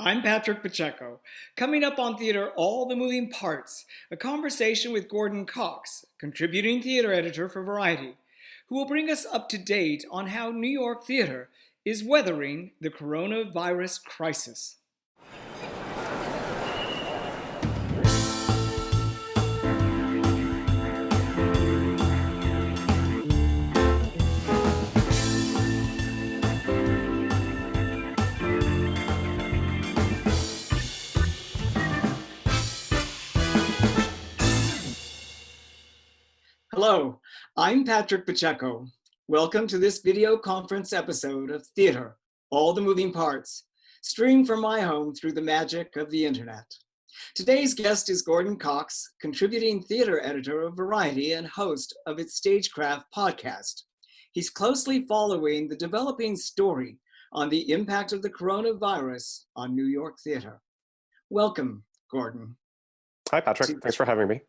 I'm Patrick Pacheco. Coming up on Theater All the Moving Parts, a conversation with Gordon Cox, contributing theater editor for Variety, who will bring us up to date on how New York theater is weathering the coronavirus crisis. Hello, I'm Patrick Pacheco. Welcome to this video conference episode of Theater, All the Moving Parts, streamed from my home through the magic of the internet. Today's guest is Gordon Cox, contributing theater editor of Variety and host of its Stagecraft podcast. He's closely following the developing story on the impact of the coronavirus on New York theater. Welcome, Gordon. Hi, Patrick. Thanks for having me.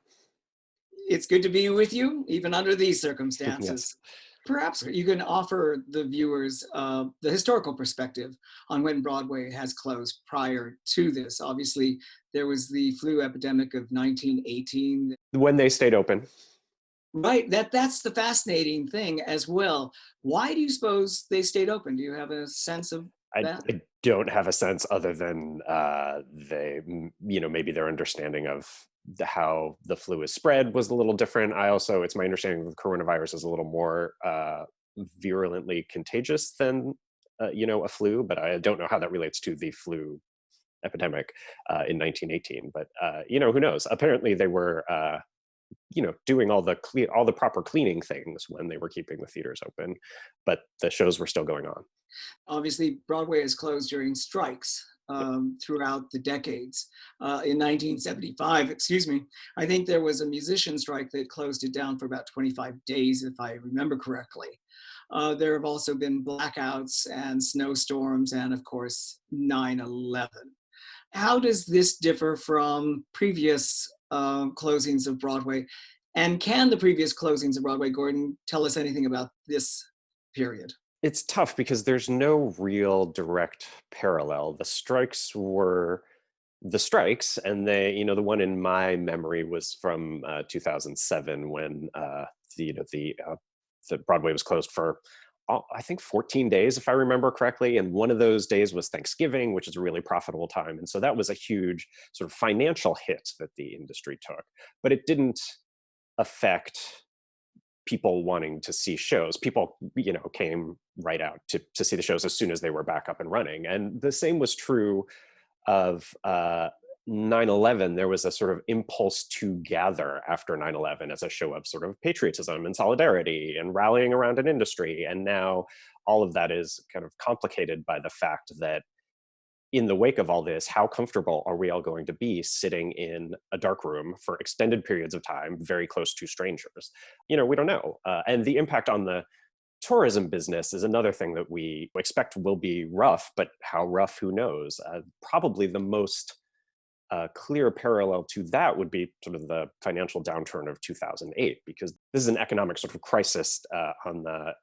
It's good to be with you, even under these circumstances. Yes. Perhaps you can offer the viewers the historical perspective on when Broadway has closed prior to this. Obviously, there was the flu epidemic of 1918. When they stayed open. Right, that's the fascinating thing as well. Why do you suppose they stayed open? Do you have a sense of that? I don't have a sense other than maybe their understanding of how the flu is spread was a little different. It's my understanding that the coronavirus is a little more virulently contagious than, a flu, but I don't know how that relates to the flu epidemic in 1918. But, who knows? Apparently they were, doing all the proper cleaning things when they were keeping the theaters open, but the shows were still going on. Obviously, Broadway is closed during strikes throughout the decades. In 1975, I think there was a musician strike that closed it down for about 25 days, if I remember correctly. There have also been blackouts and snowstorms and, of course, 9/11. How does this differ from previous closings of Broadway? And can the previous closings of Broadway, Gordon, tell us anything about this period? It's tough because there's no real direct parallel. The strikes were the strikes, and the one in my memory was from 2007 when the Broadway was closed for I think 14 days, if I remember correctly. And one of those days was Thanksgiving, which is a really profitable time. And so that was a huge sort of financial hit that the industry took, but it didn't affect people wanting to see shows. People, came right out to see the shows as soon as they were back up and running. And the same was true of 9/11. There was a sort of impulse to gather after 9/11 as a show of sort of patriotism and solidarity and rallying around an industry. And now all of that is kind of complicated by the fact that in the wake of all this, how comfortable are we all going to be sitting in a dark room for extended periods of time, very close to strangers? We don't know. And the impact on the tourism business is another thing that we expect will be rough, but how rough, who knows? Probably the most clear parallel to that would be sort of the financial downturn of 2008, because this is an economic sort of crisis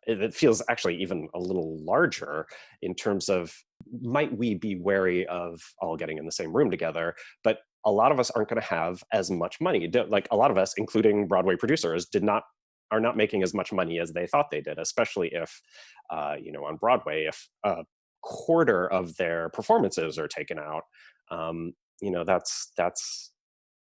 it feels actually even a little larger in terms of, might we be wary of all getting in the same room together? But a lot of us aren't going to have as much money. Like a lot of us, including Broadway producers, are not making as much money as they thought they did, especially if, on Broadway, if a quarter of their performances are taken out. That's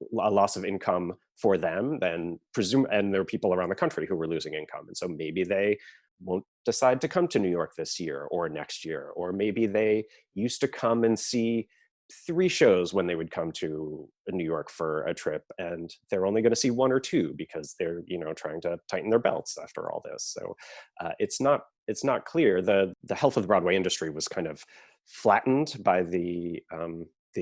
a loss of income for them. And there are people around the country who were losing income, and so maybe they won't decide to come to New York this year or next year, or maybe they used to come and see 3 shows when they would come to New York for a trip, and they're only going to see 1 or 2 because they're trying to tighten their belts after all this. So it's not clear. The health of the Broadway industry was kind of flattened by the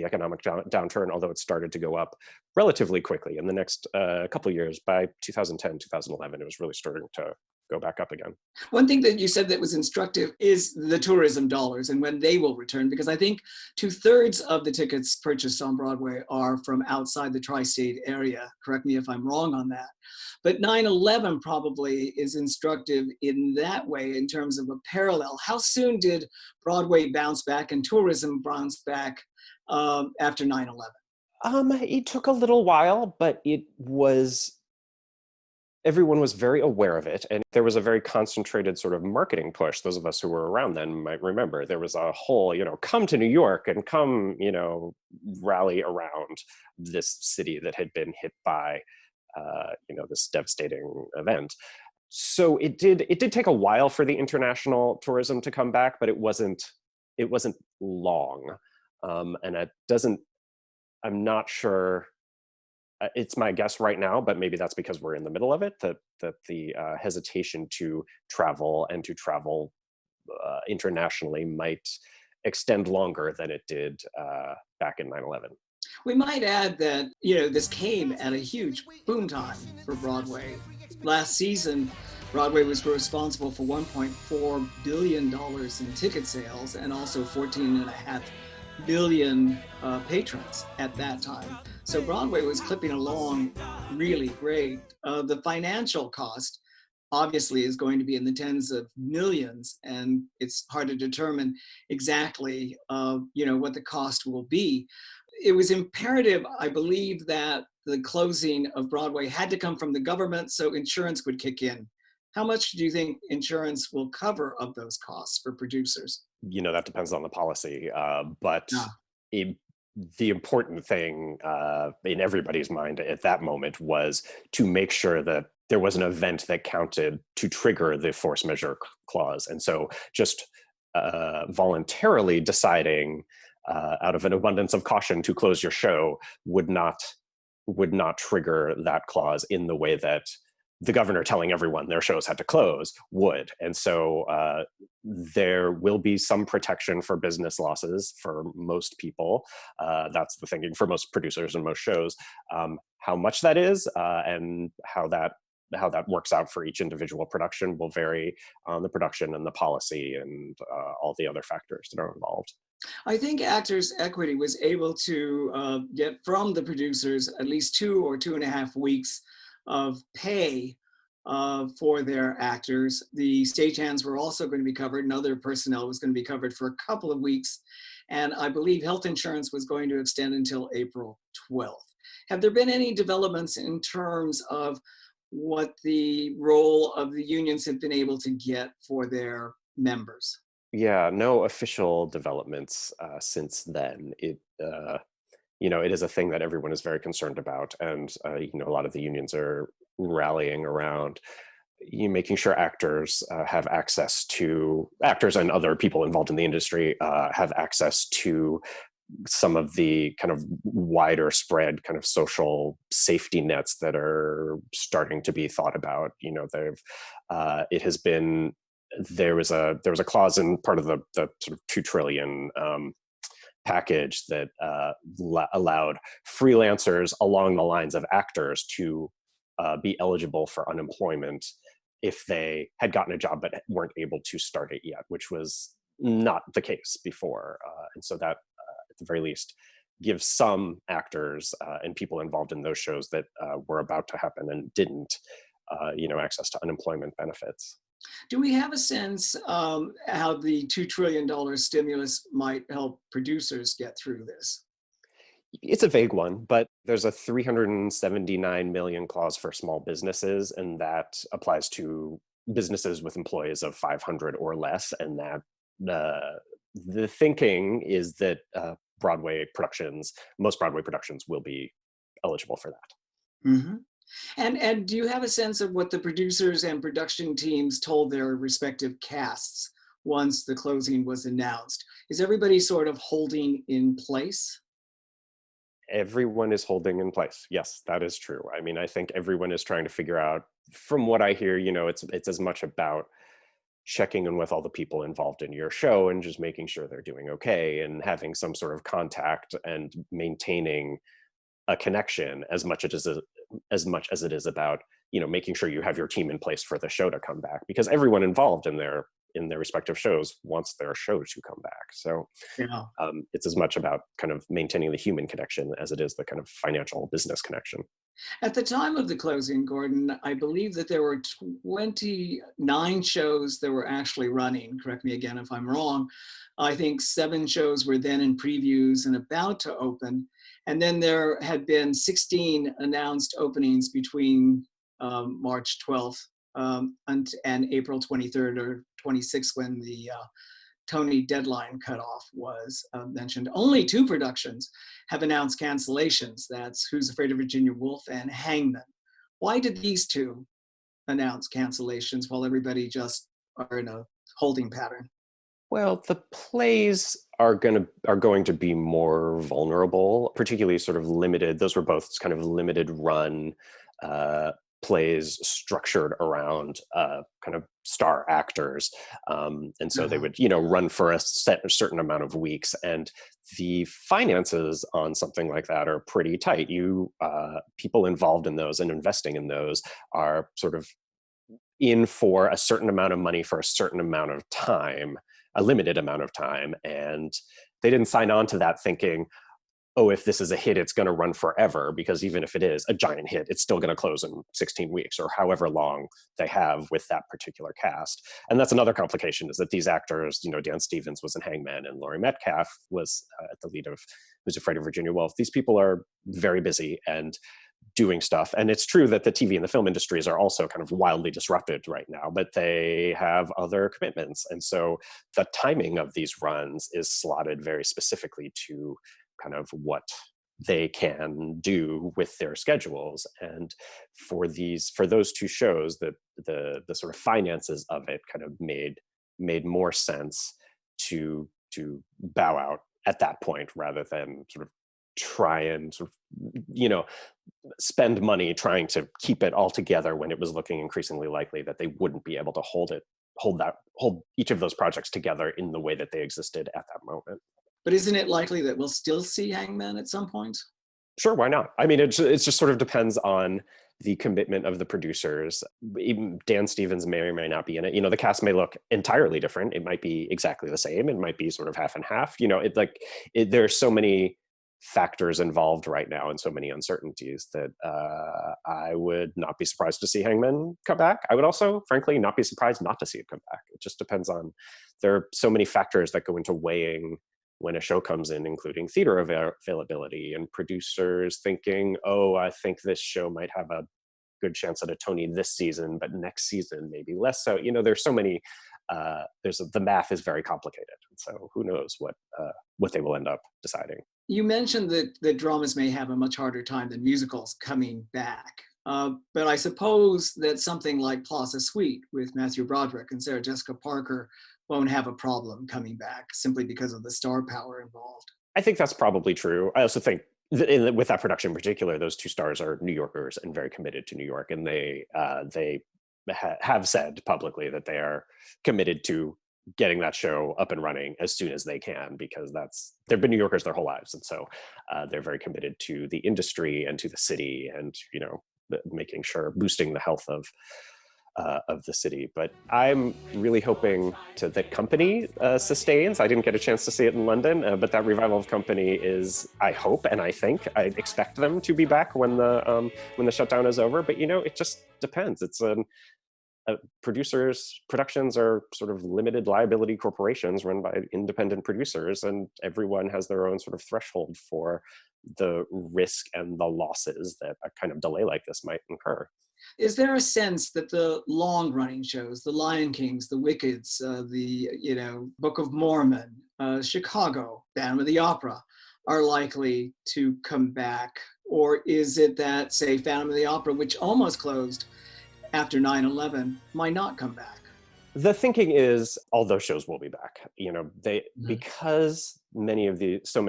economic downturn, although it started to go up relatively quickly in the next couple of years. By 2010, 2011, it was really starting to go back up again. One thing that you said that was instructive is the tourism dollars and when they will return, because I think 2/3 of the tickets purchased on Broadway are from outside the tri-state area. Correct me if I'm wrong on that. But 9/11 probably is instructive in that way in terms of a parallel. How soon did Broadway bounce back and tourism bounce back after 9/11? It took a little while, but everyone was very aware of it, and there was a very concentrated sort of marketing push. Those of us who were around then might remember there was a whole, come to New York and come, rally around this city that had been hit by, this devastating event. So it did take a while for the international tourism to come back, but it wasn't long, and it doesn't. I'm not sure. It's my guess right now, but maybe that's because we're in the middle of it, that the hesitation to travel and to travel internationally might extend longer than it did back in 9/11. We might add that, this came at a huge boom time for Broadway. Last season, Broadway was responsible for $1.4 billion in ticket sales and also 14.5 billion patrons at that time. So Broadway was clipping along really great. The financial cost obviously is going to be in the tens of millions, and it's hard to determine exactly, what the cost will be. It was imperative, I believe, that the closing of Broadway had to come from the government so insurance would kick in. How much do you think insurance will cover of those costs for producers? That depends on the policy, but Ah, it, the important thing in everybody's mind at that moment was to make sure that there was an event that counted to trigger the force majeure clause. And so just voluntarily deciding out of an abundance of caution to close your show would not trigger that clause in the way that the governor telling everyone their shows had to close would. And so there will be some protection for business losses for most people. That's the thinking for most producers and most shows. How much that is and how that works out for each individual production will vary on the production and the policy and all the other factors that are involved. I think Actors Equity was able to get from the producers at least 2 or 2.5 weeks of pay for their actors. The stagehands were also going to be covered, and other personnel was going to be covered for a couple of weeks. And I believe health insurance was going to extend until April 12th. Have there been any developments in terms of what the role of the unions have been able to get for their members? Yeah, no official developments since then. It is a thing that everyone is very concerned about, and a lot of the unions are rallying around making sure actors and other people involved in the industry have access to some of the kind of wider spread kind of social safety nets that are starting to be thought about. It has been there was a clause in part of the sort of 2 trillion package that allowed freelancers along the lines of actors to be eligible for unemployment if they had gotten a job but weren't able to start it yet, which was not the case before. And so that, at the very least, gives some actors and people involved in those shows that were about to happen and didn't, access to unemployment benefits. Do we have a sense how the $2 trillion stimulus might help producers get through this? It's a vague one, but there's a 379 million clause for small businesses, and that applies to businesses with employees of 500 or less. And that the thinking is that most Broadway productions will be eligible for that. Mhm. And do you have a sense of what the producers and production teams told their respective casts once the closing was announced? Is everybody sort of holding in place? Everyone is holding in place. Yes, that is true. I mean, I think everyone is trying to figure out, from what I hear, it's as much about checking in with all the people involved in your show and just making sure they're doing okay and having some sort of contact and maintaining a connection as much as it is about making sure you have your team in place for the show to come back, because everyone involved in their respective shows wants their show to come back. So Yeah. it's as much about kind of maintaining the human connection as it is the kind of financial business connection. At the time of the closing, Gordon, I believe that there were 29 shows that were actually running. Correct me again if I'm wrong. I think 7 shows were then in previews and about to open. And then there had been 16 announced openings between March 12th and April 23rd or 26th, when the Tony deadline cutoff was mentioned. Only 2 productions have announced cancellations. That's Who's Afraid of Virginia Woolf and Hangman. Why did these 2 announce cancellations while everybody just are in a holding pattern? Well, the plays are going to be more vulnerable, particularly sort of limited. Those were both kind of limited run uh, plays structured around kind of star actors, and so they Uh-huh. would run for a certain amount of weeks, and the finances on something like that are pretty tight. People involved in those and investing in those are sort of in for a certain amount of money for a certain amount of time, a limited amount of time. And they didn't sign on to that thinking, oh, if this is a hit, it's going to run forever. Because even if it is a giant hit, it's still going to close in 16 weeks or however long they have with that particular cast. And that's another complication, is that these actors, Dan Stevens was in Hangman and Laurie Metcalf was at the lead of Who's Afraid of Virginia Woolf. These people are very busy and doing stuff. And it's true that the TV and the film industries are also kind of wildly disrupted right now, but they have other commitments. And so the timing of these runs is slotted very specifically to kind of what they can do with their schedules. And for those 2 shows, the sort of finances of it kind of made more sense to bow out at that point, rather than sort of try and sort of spend money trying to keep it all together when it was looking increasingly likely that they wouldn't be able to hold each of those projects together in the way that they existed at that moment. But isn't it likely that we'll still see Hangman at some point? Sure, why not? I mean, it just sort of depends on the commitment of the producers. Even Dan Stevens may or may not be in it. The cast may look entirely different. It might be exactly the same. It might be sort of half and half. There's so many factors involved right now and so many uncertainties that I would not be surprised to see Hangman come back. I would also, frankly, not be surprised not to see it come back. It just depends on, there are so many factors that go into weighing when a show comes in, including theater availability and producers thinking, oh, I think this show might have a good chance at a Tony this season, but next season maybe less so. There's so many. The math is very complicated, so who knows what they will end up deciding. You mentioned that dramas may have a much harder time than musicals coming back. But I suppose that something like Plaza Suite with Matthew Broderick and Sarah Jessica Parker won't have a problem coming back, simply because of the star power involved. I think that's probably true. I also think with that production in particular, those 2 stars are New Yorkers and very committed to New York, and they have said publicly that they are committed to getting that show up and running as soon as they can, because they've been New Yorkers their whole lives, and so they're very committed to the industry and to the city, and making sure boosting the health of the city. But I'm really hoping that Company sustains. I didn't get a chance to see it in London, but that revival of Company is, I hope and I think, I expect them to be back when the shutdown is over. But it just depends. It's productions are sort of limited liability corporations run by independent producers, and everyone has their own sort of threshold for the risk and the losses that a kind of delay like this might incur. Is there a sense that the long-running shows, the Lion Kings, the Wickeds, the Book of Mormon, Chicago, Phantom of the Opera, are likely to come back? Or is it that, say, Phantom of the Opera, which almost closed after 9/11, might not come back? The thinking is all those shows will be back. Mhm. Because so many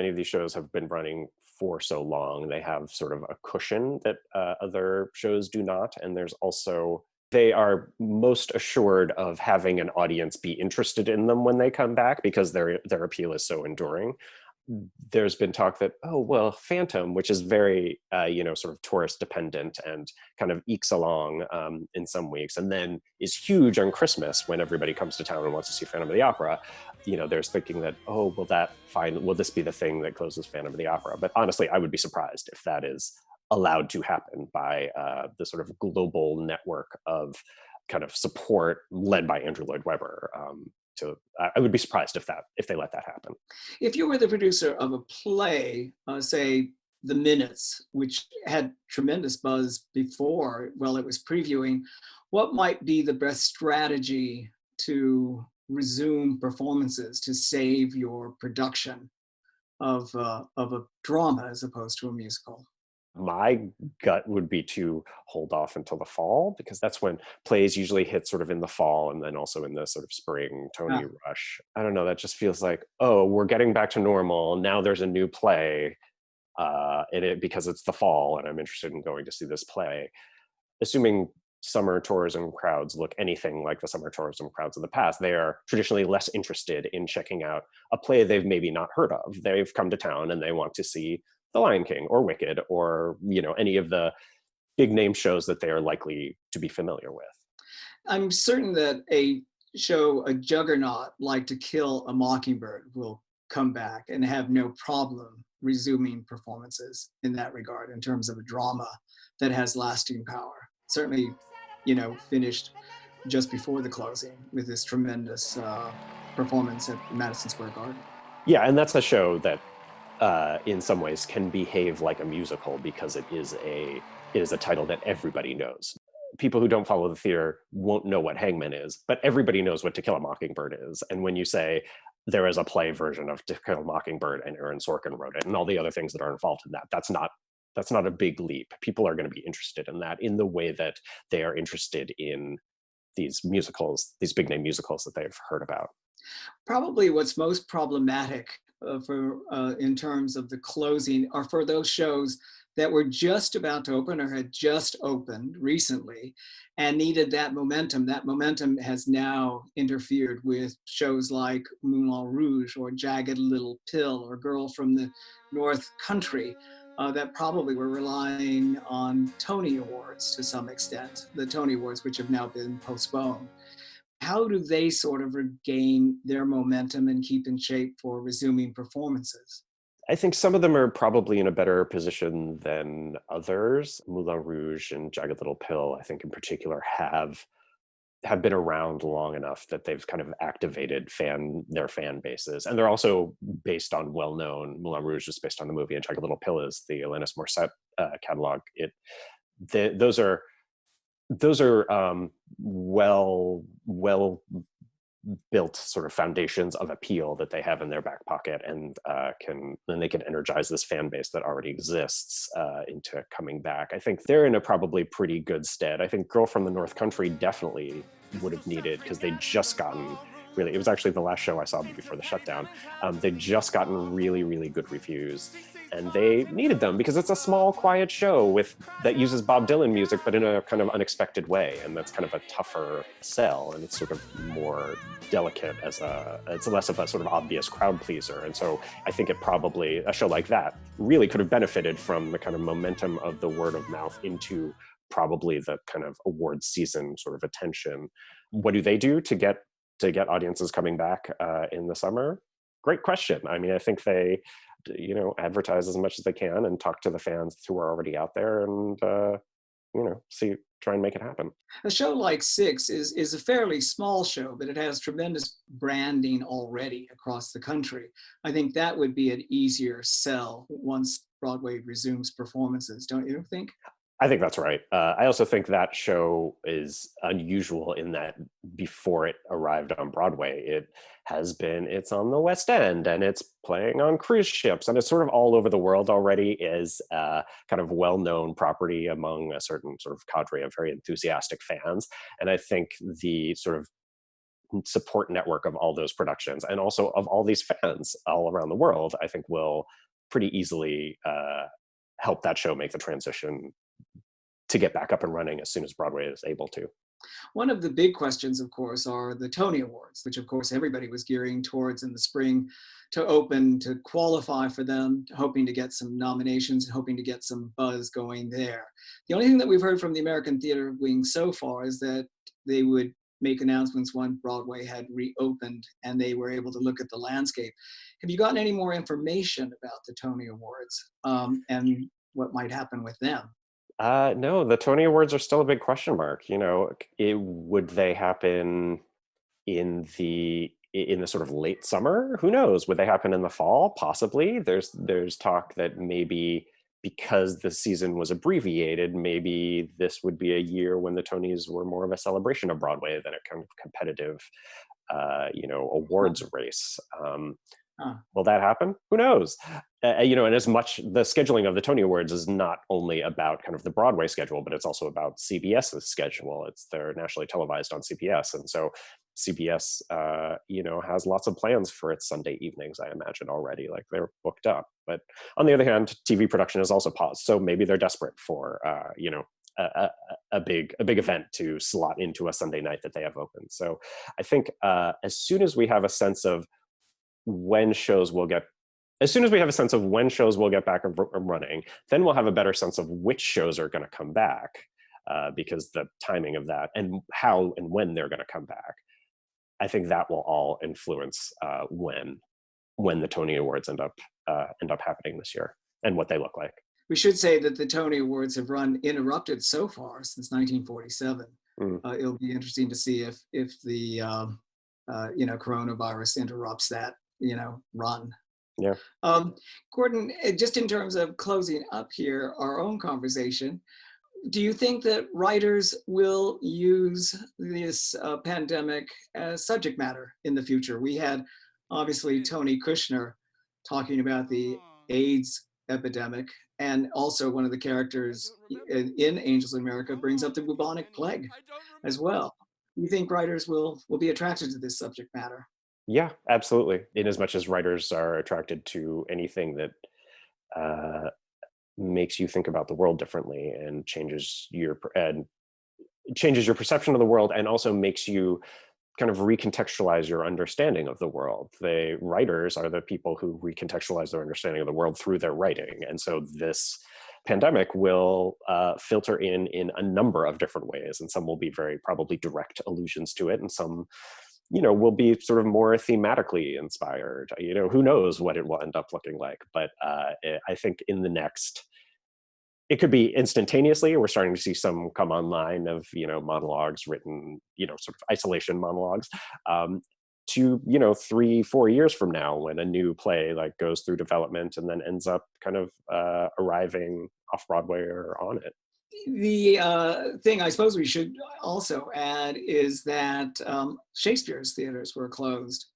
of these shows have been running for so long, they have sort of a cushion that other shows do not. And there's also, they are most assured of having an audience be interested in them when they come back, because their appeal is so enduring. there's been talk that, oh, well, Phantom, which is very, sort of tourist dependent and kind of ekes along in some weeks, and then is huge on Christmas when everybody comes to town and wants to see Phantom of the Opera. There's thinking that, oh, will this be the thing that closes Phantom of the Opera? But honestly, I would be surprised if that is allowed to happen by the sort of global network of kind of support led by Andrew Lloyd Webber. I would be surprised if they let that happen. If you were the producer of a play, say The Minutes, which had tremendous buzz before while it was previewing, what might be the best strategy to resume performances to save your production of a drama as opposed to a musical? My gut would be to hold off until the fall, because that's when plays usually hit sort of in the fall and then also in the sort of spring Tony Ah, rush. I don't know, that just feels like, oh, we're getting back to normal. Now there's a new play because it's the fall and I'm interested in going to see this play. Assuming summer tourism crowds look anything like the summer tourism crowds of the past, they are traditionally less interested in checking out a play they've maybe not heard of. They've come to town and they want to see The Lion King or Wicked or, any of the big name shows that they are likely to be familiar with. I'm certain that a juggernaut like To Kill a Mockingbird will come back and have no problem resuming performances in that regard in terms of a drama that has lasting power. Certainly, finished just before the closing with this tremendous performance at Madison Square Garden. Yeah, and that's a show that in some ways can behave like a musical because it is a title that everybody knows. People who don't follow the theater won't know what Hangman is, but everybody knows what To Kill a Mockingbird is. And when you say there is a play version of To Kill a Mockingbird and Aaron Sorkin wrote it and all the other things that are involved in that, that's not a big leap. People are going to be interested in that in the way that they are interested in these musicals, these big name musicals that they've heard about. Probably what's most problematic for in terms of the closing are for those shows that were just about to open or had just opened recently and needed that momentum. That momentum has now interfered with shows like Moulin Rouge or Jagged Little Pill or Girl from the North Country that probably were relying on Tony Awards to some extent, the Tony Awards, which have now been postponed. How do they sort of regain their momentum and keep in shape for resuming performances? I think some of them are probably in a better position than others. Moulin Rouge and Jagged Little Pill, I think in particular, have been around long enough that they've kind of activated their fan bases, and they're also based on well-known. Moulin Rouge is based on the movie, and Jagged Little Pill is the Alanis Morissette catalog. Those are well built sort of foundations of appeal that they have in their back pocket, and they can energize this fan base that already exists into coming back. I think they're in a probably pretty good stead. I think Girl from the North Country definitely would have needed, because they'd just gotten really, it was actually the last show I saw before the shutdown. They'd just gotten really, really good reviews, and they needed them because it's a small, quiet show that uses Bob Dylan music, but in a kind of unexpected way, and that's kind of a tougher sell, and it's sort of more delicate it's less of a sort of obvious crowd pleaser. And so I think a show like that really could have benefited from the kind of momentum of the word of mouth into probably the kind of award season sort of attention. What do they do to get audiences coming back in the summer? Great question. I mean, I think they, advertise as much as they can and talk to the fans who are already out there and, try and make it happen. A show like Six is a fairly small show, but it has tremendous branding already across the country. I think that would be an easier sell once Broadway resumes performances, don't you think? I think that's right. I also think that show is unusual in that before it arrived on Broadway, it's on the West End and it's playing on cruise ships and it's sort of all over the world already, is kind of well-known property among a certain sort of cadre of very enthusiastic fans. And I think the sort of support network of all those productions and also of all these fans all around the world, I think will pretty easily help that show make the transition to get back up and running as soon as Broadway is able to. One of the big questions, of course, are the Tony Awards, which, of course, everybody was gearing towards in the spring to open, to qualify for them, hoping to get some nominations, hoping to get some buzz going there. The only thing that we've heard from the American Theater Wing so far is that they would make announcements when Broadway had reopened and they were able to look at the landscape. Have you gotten any more information about the Tony Awards and what might happen with them? No, the Tony Awards are still a big question mark. Would they happen in the sort of late summer? Who knows? Would they happen in the fall? Possibly. There's talk that maybe because the season was abbreviated, maybe this would be a year when the Tonys were more of a celebration of Broadway than a kind of competitive, awards race. Huh. Will that happen? Who knows? And as much the scheduling of the Tony Awards is not only about kind of the Broadway schedule, but it's also about CBS's schedule. They're nationally televised on CBS, and so CBS, has lots of plans for its Sunday evenings. I imagine already, like they're booked up. But on the other hand, TV production is also paused, so maybe they're desperate for, a big event to slot into a Sunday night that they have open. So I think as soon as we have a sense of when shows will get as soon as we have a sense of when shows will get back and running, then we'll have a better sense of which shows are going to come back, because the timing of that and how and when they're going to come back, I think that will all influence when the Tony Awards end up happening this year and what they look like. We should say that the Tony Awards have run uninterrupted so far since 1947. Mm, It'll be interesting to see if the coronavirus interrupts that run. yeah. Gordon, just in terms of closing up here our own conversation, do you think that writers will use this pandemic as subject matter in the future? We had obviously Tony Kushner talking about the AIDS epidemic, and also one of the characters in Angels in America brings up the bubonic plague as well. Do you think writers will be attracted to this subject matter? Yeah, absolutely. In as much as writers are attracted to anything that uh, makes you think about the world differently and changes your perception of the world, and also makes you kind of recontextualize your understanding of the world. The writers are the people who recontextualize their understanding of the world through their writing, and so this pandemic will filter in a number of different ways, and some will be very probably direct allusions to it, and some will be sort of more thematically inspired. Who knows what it will end up looking like, but I think in the next it could be instantaneously. We're starting to see some come online of monologues written, sort of isolation monologues, to 3-4 years from now, when a new play like goes through development and then ends up kind of arriving off Broadway or on it. The thing I suppose we should also add is that Shakespeare's theaters were closed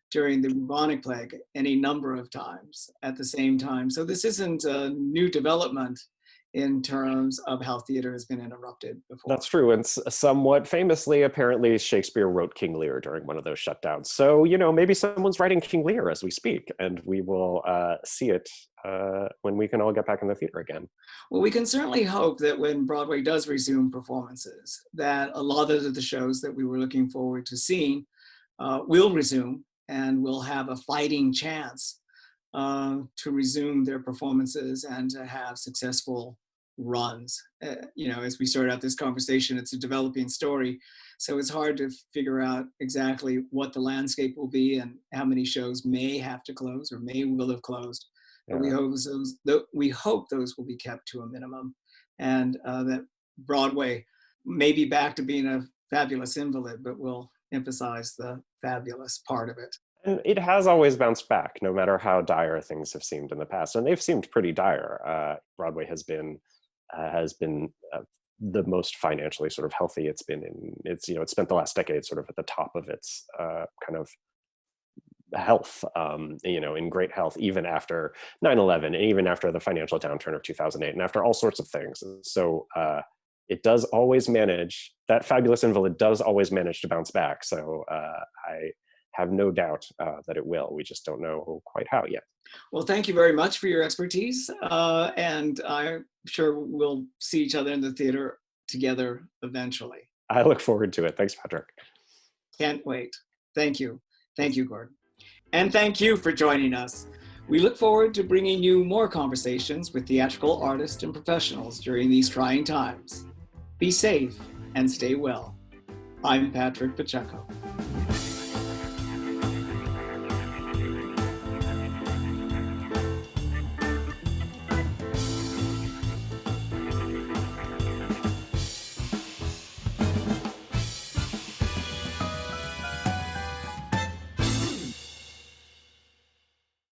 during the bubonic plague any number of times at the same time. So this isn't a new development in terms of how theater has been interrupted before. That's true. And somewhat famously, apparently, Shakespeare wrote King Lear during one of those shutdowns. So, maybe someone's writing King Lear as we speak, and we will see it when we can all get back in the theater again. Well, we can certainly hope that when Broadway does resume performances, that a lot of the shows that we were looking forward to seeing will resume and will have a fighting chance to resume their performances and to have successful runs. As we start out this conversation, it's a developing story, so it's hard to figure out exactly what the landscape will be and how many shows may have to close or will have closed. But Yeah. we hope those will be kept to a minimum, and that Broadway may be back to being a fabulous invalid, but we'll emphasize the fabulous part of it. And it has always bounced back, no matter how dire things have seemed in the past, and they've seemed pretty dire. Broadway has been the most financially sort of healthy it's been in. It's spent the last decade sort of at the top of its kind of health, in great health, even after 9/11, and even after the financial downturn of 2008, and after all sorts of things. And so it does always manage. That fabulous invalid does always manage to bounce back. So I have no doubt that it will. We just don't know quite how yet. Well, thank you very much for your expertise, and I'm sure we'll see each other in the theater together eventually. I look forward to it. Thanks, Patrick. Can't wait. Thank you. Thank you, Gordon. And thank you for joining us. We look forward to bringing you more conversations with theatrical artists and professionals during these trying times. Be safe and stay well. I'm Patrick Pacheco.